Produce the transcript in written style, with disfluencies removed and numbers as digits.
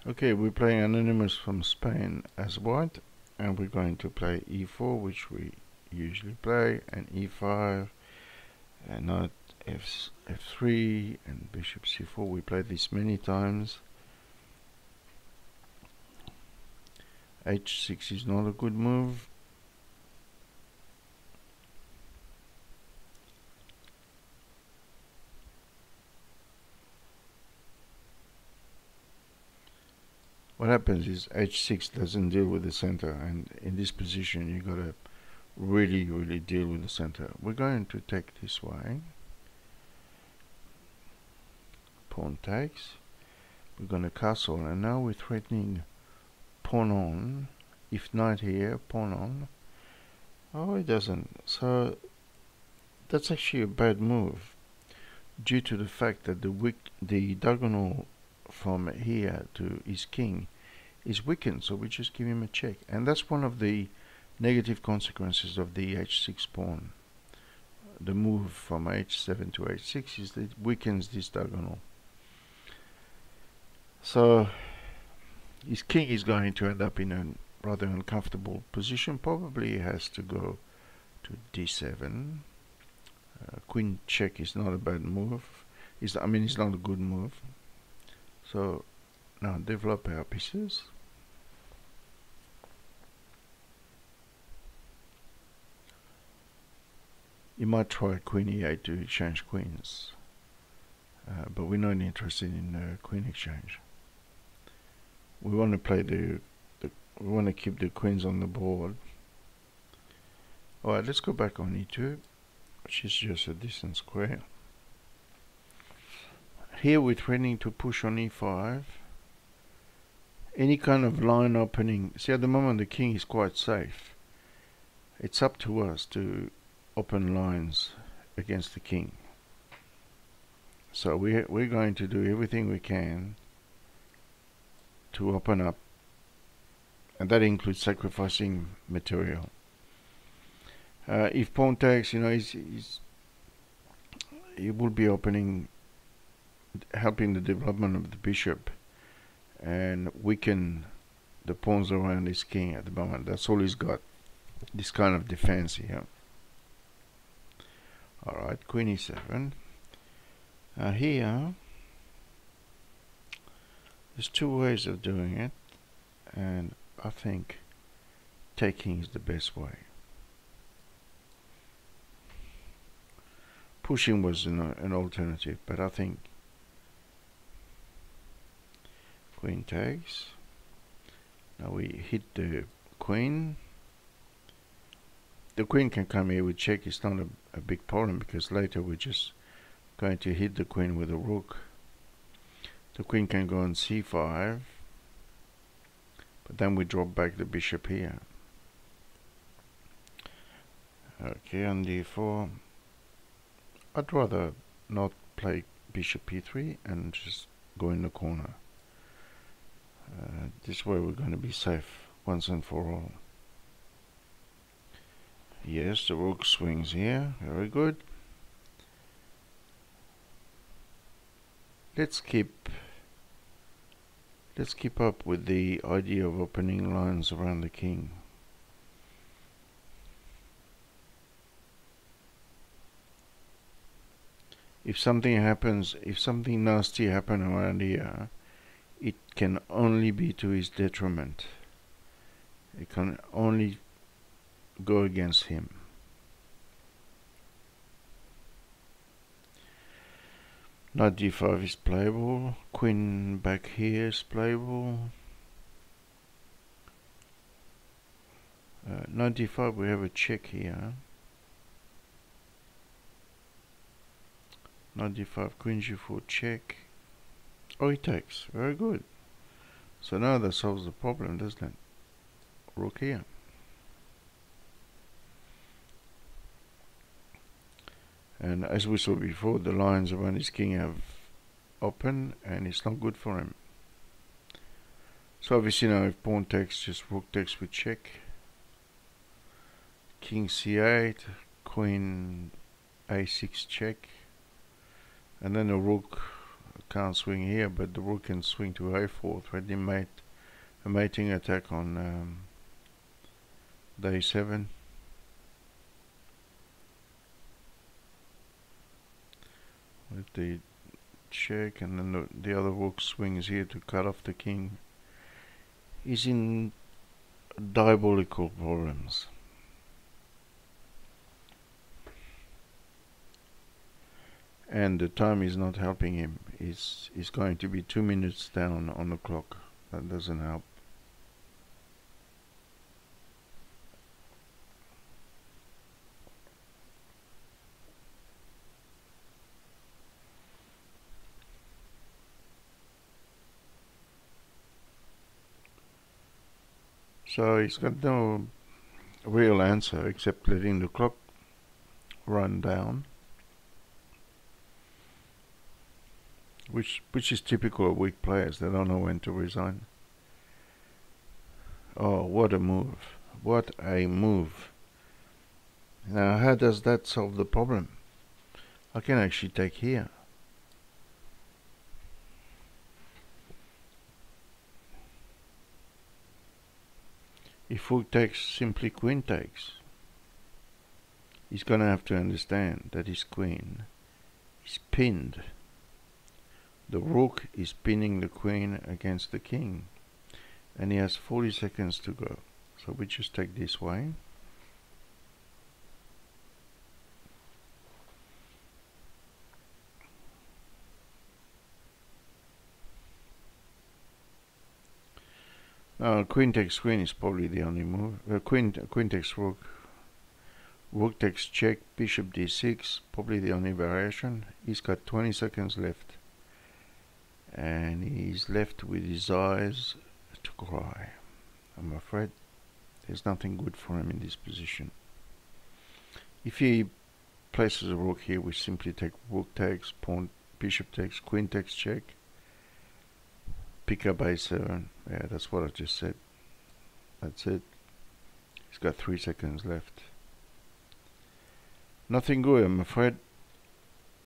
Okay, we're playing Anonymous from Spain as white, and we're going to play e4, which we usually play, and e5, and knight f3, and bishop c4. We played this many times. h6 is not a good move. What happens is h6 doesn't deal with the center, and in this position you gotta really deal with the center. We're going to take this way. Pawn takes. We're going to castle, and now we're threatening pawn on. If knight here, pawn on. Oh, it doesn't. So that's actually a bad move, due to the fact that the diagonal from here to his king is weakened, so we just give him a check. And that's one of the negative consequences of the h6 pawn. The move from h7 to h6 is that it weakens this diagonal. So his king is going to end up in a rather uncomfortable position. Probably has to go to d7. Queen check is not a bad move. It's not a good move. So now develop our pieces. You might try queen e8 to exchange queens, but we're not interested in queen exchange. We want to play we want to keep the queens on the board. Alright, let's go back on e2, which is just a distant square. Here we're threatening to push on e5. Any kind of line opening. See, at the moment the king is quite safe. It's up to us to open lines against the king. So we're going to do everything we can to open up, and that includes sacrificing material. If pawn takes, he will be helping the development of the bishop and weaken the pawns around his king at the moment. That's all he's got, this kind of defense here. Alright, queen e7. Here there's two ways of doing it, and I think taking is the best way. Pushing was an alternative, but I think queen takes. Now we hit the queen. The queen can come here with check. It's not a big problem, because later we're just going to hit the queen with a rook. The queen can go on c5, but then we drop back the bishop here. Okay, on d4. I'd rather not play bishop e3 and just go in the corner. This way we're going to be safe once and for all. Yes, the rook swings here. Very good. Let's keep up with the idea of opening lines around the king. If something nasty happens around here, it can only be to his detriment. It can only go against him. Knight d5 is playable. Queen back here is playable. Knight d5, we have a check here. Knight d5, queen g4, check. Oh, he takes. Very good. So now that solves the problem, doesn't it? Rook here. And as we saw before, the lines around his king have open, and it's not good for him. So obviously now if pawn takes, just rook takes with check. King c8, queen a6 check, and then a rook can't swing here, but the rook can swing to a4, threatening a mating attack on day 7. With the check, and then the other rook swings here to cut off the king. He's in diabolical problems. And the time is not helping him. He's going to be 2 minutes down on the clock. That doesn't help. So he's got no real answer except letting the clock run down, which is typical of weak players. They don't know when to resign. Oh, what a move. What a move. Now, how does that solve the problem? I can actually take here. If rook takes, simply queen takes. He's going to have to understand that his queen is pinned. The rook is pinning the queen against the king. And he has 40 seconds to go. So we just take this way. Queen takes queen is probably the only move. Queen takes rook. Rook takes check. Bishop d6, probably the only variation. He's got 20 seconds left. And he's left with his eyes to cry. I'm afraid there's nothing good for him in this position. If he places a rook here, we simply take rook takes, pawn, bishop takes, queen takes check. Pick up a7. Yeah, that's what I just said. That's it. He's got 3 seconds left. Nothing good, I'm afraid.